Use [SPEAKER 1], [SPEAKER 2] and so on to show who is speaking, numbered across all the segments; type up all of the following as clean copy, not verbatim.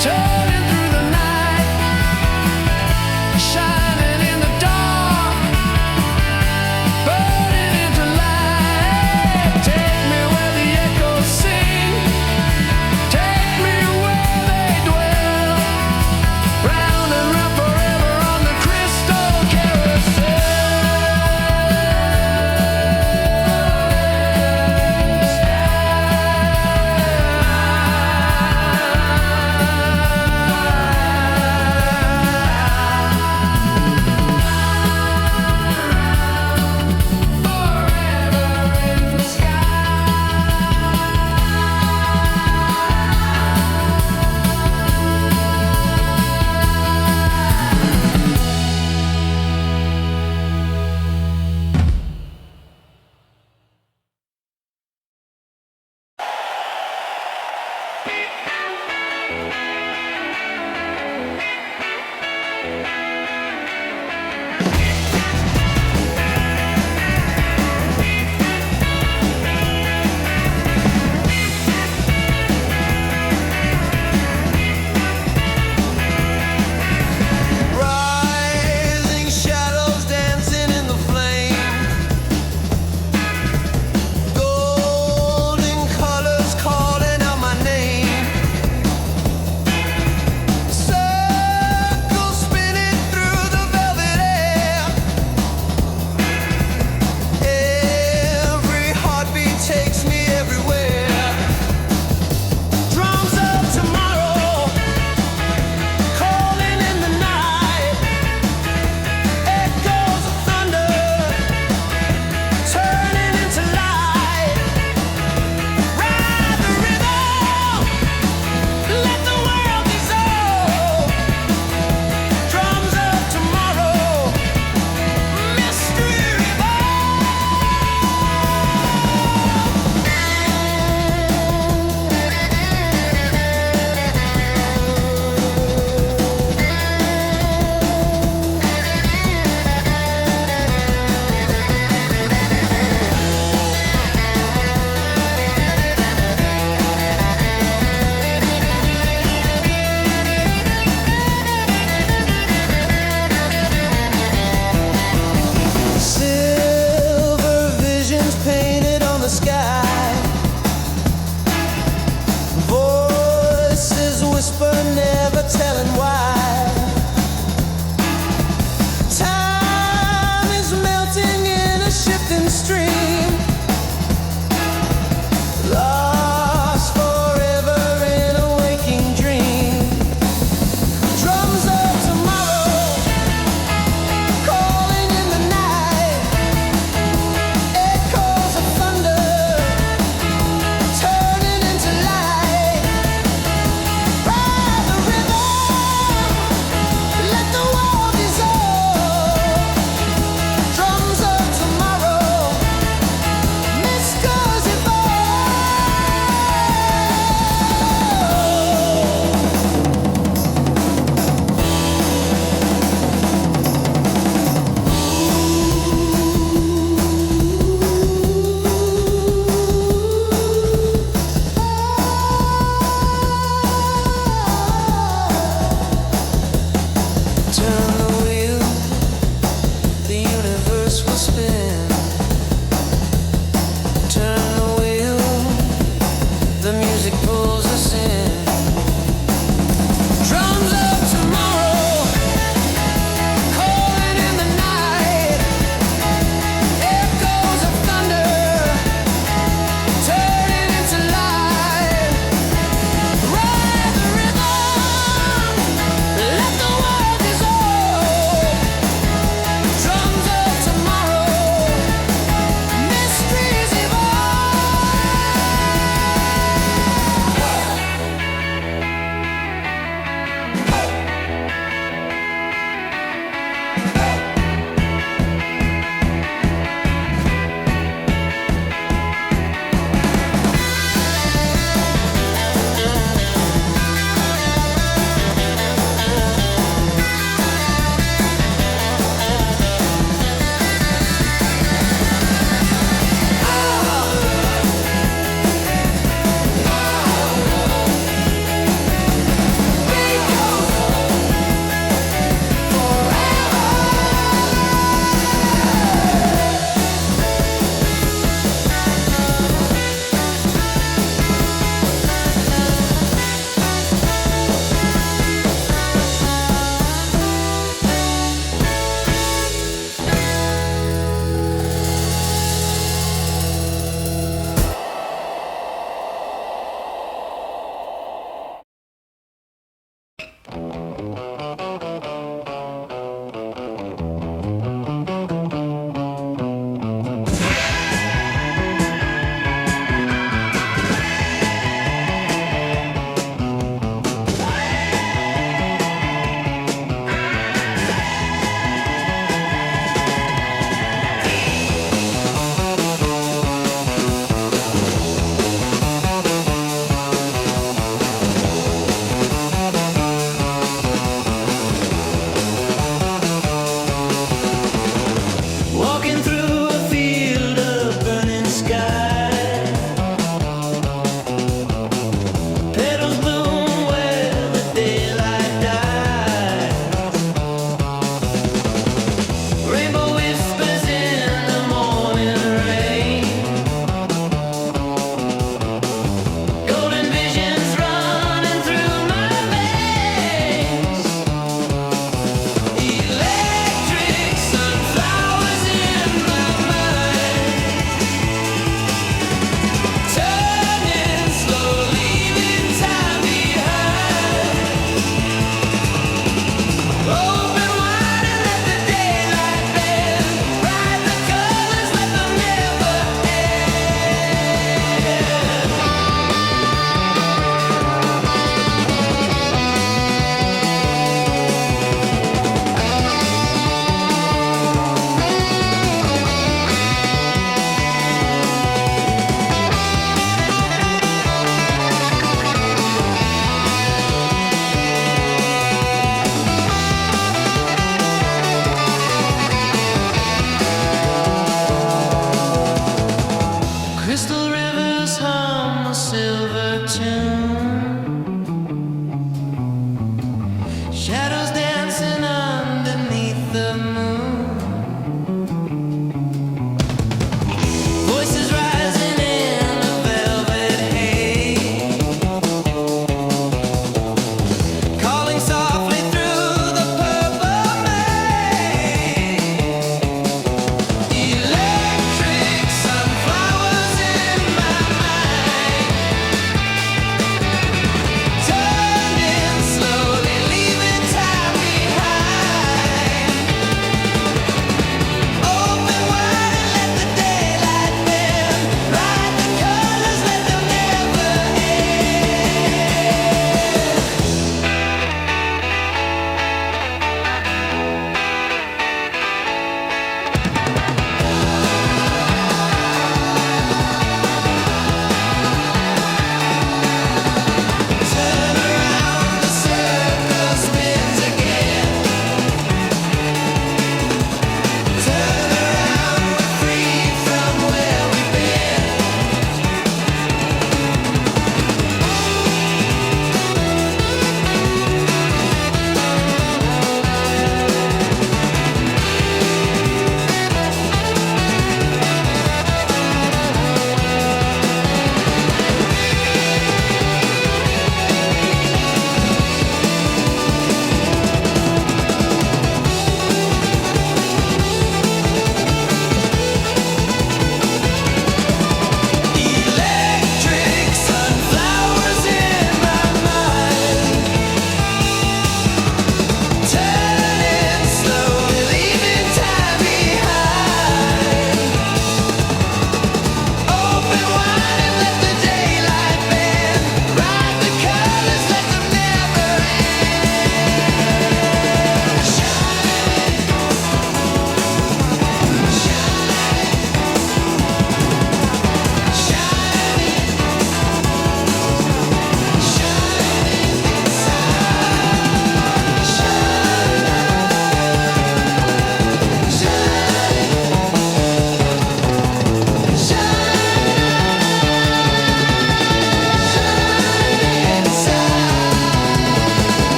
[SPEAKER 1] turning through the night, shining in the dark, burning into light. Take me where the echoes sing, take me where they dwell, round and round forever on the crystal carousel.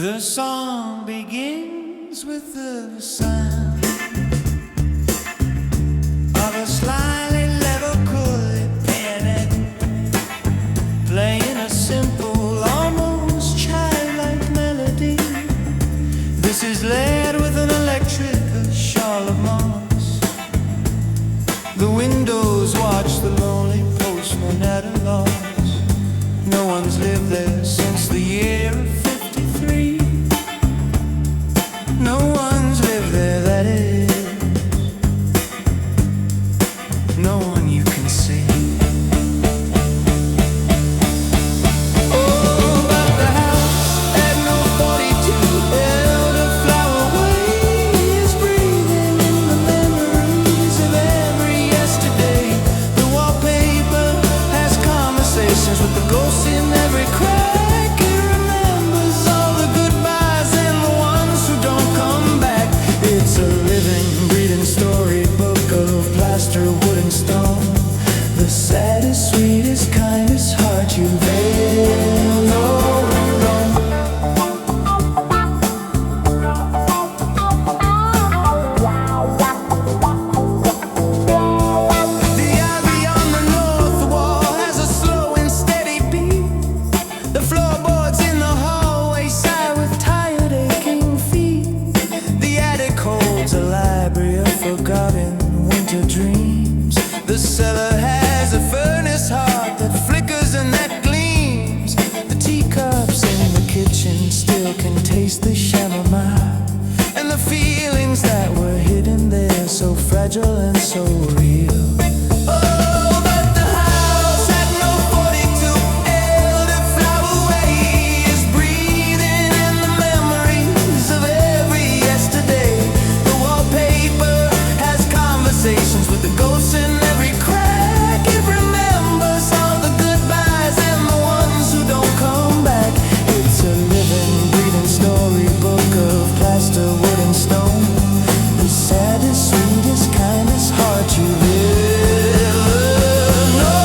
[SPEAKER 1] The song begins with the sound of a slightly level coolie piano playing a simple, almost childlike melody. This is led with an electric Charlemagne's. The windows watch the lonely postman at a loss. No one's lived there since the year of 53. No one's lived there, that is. No one you can see. Oh, but the house at no 42 Elderflower Way is breathing in the memories of every yesterday. The wallpaper has conversations with the ghosts in every crack. It remembers all the goodbyes and the ones who don't come back. It's a living, breathing storybook of plaster, wood and stone. The saddest, sweetest, kindest heart you've ever known. The ivy on the north wall has a slow and steady beat. The floorboards in the hallway sigh with tired, aching feet. The attic holds a library of forgotten winter dreams. The cellar has a furnace heart that flickers and that gleams. The teacups in the kitchen still can taste the chamomile, and the feelings that were hidden there, so fragile and so real. Oh, but the house at no 42 Elderflower Way is breathing in the memories of every yesterday. The wallpaper has conversations with the ghosts in every crack. It remembers all the goodbyes and the ones who don't come back. It's a living, breathing storybook of plaster, wood and stone. The saddest, sweetest, kindest heart you've ever known.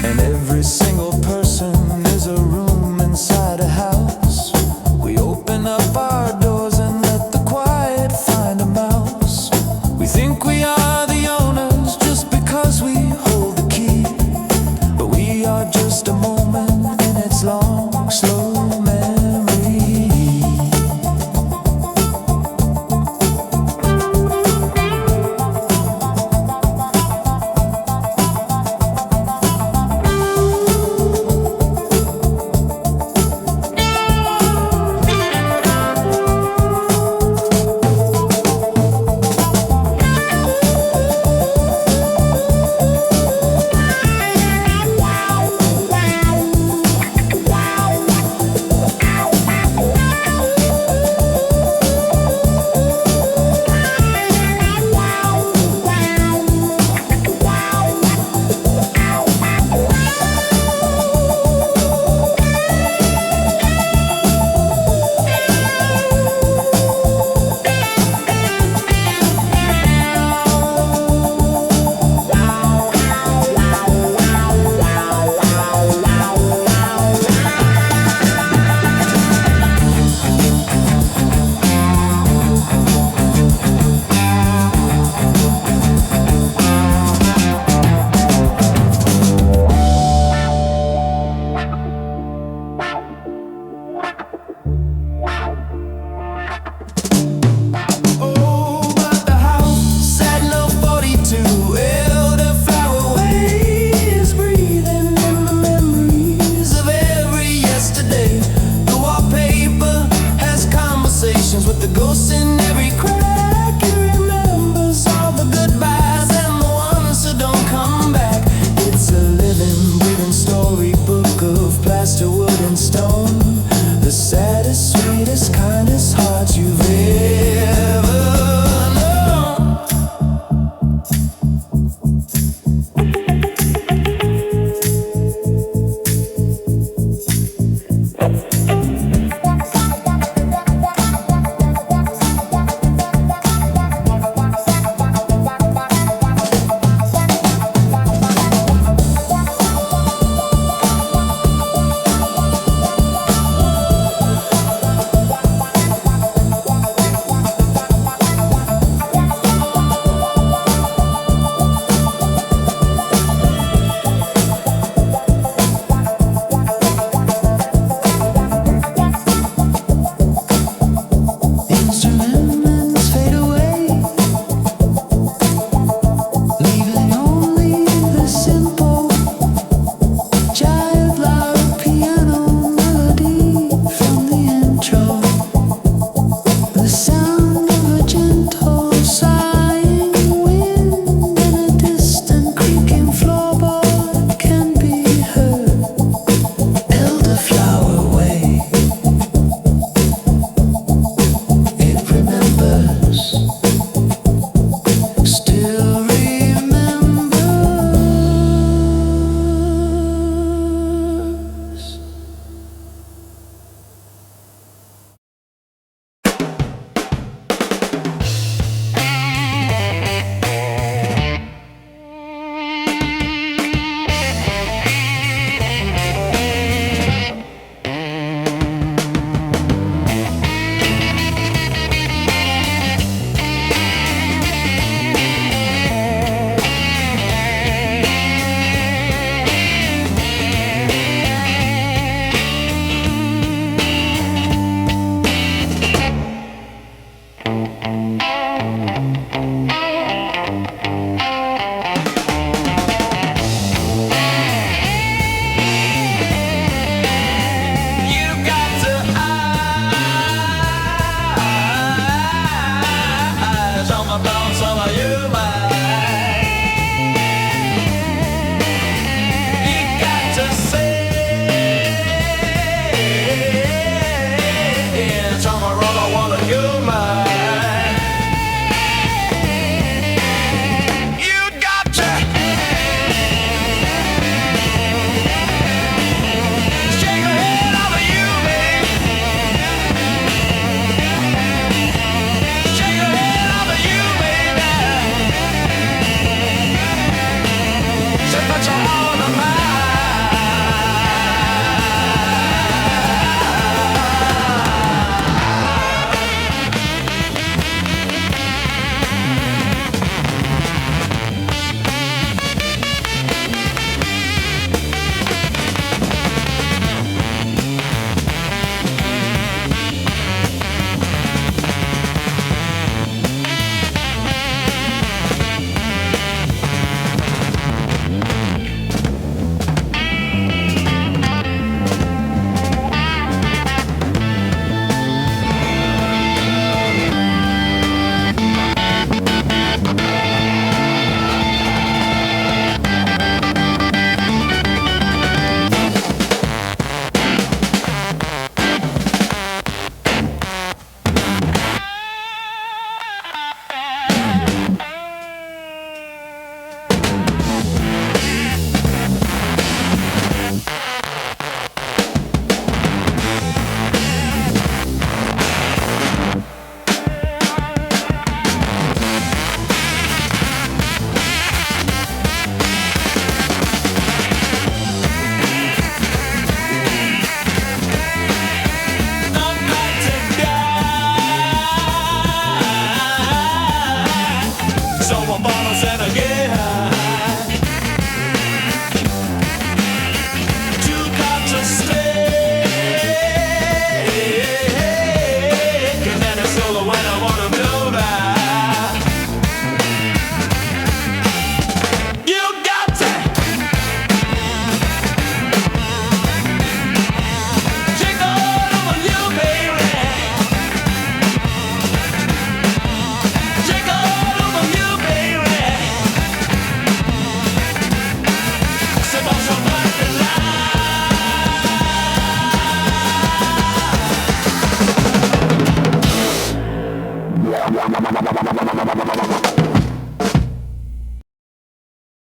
[SPEAKER 1] And every single person is a room inside a house. We open up our doors and let the quiet find a mouse. We think we are the owners just because we hold the key, but we are just a moment in its long, slow memory.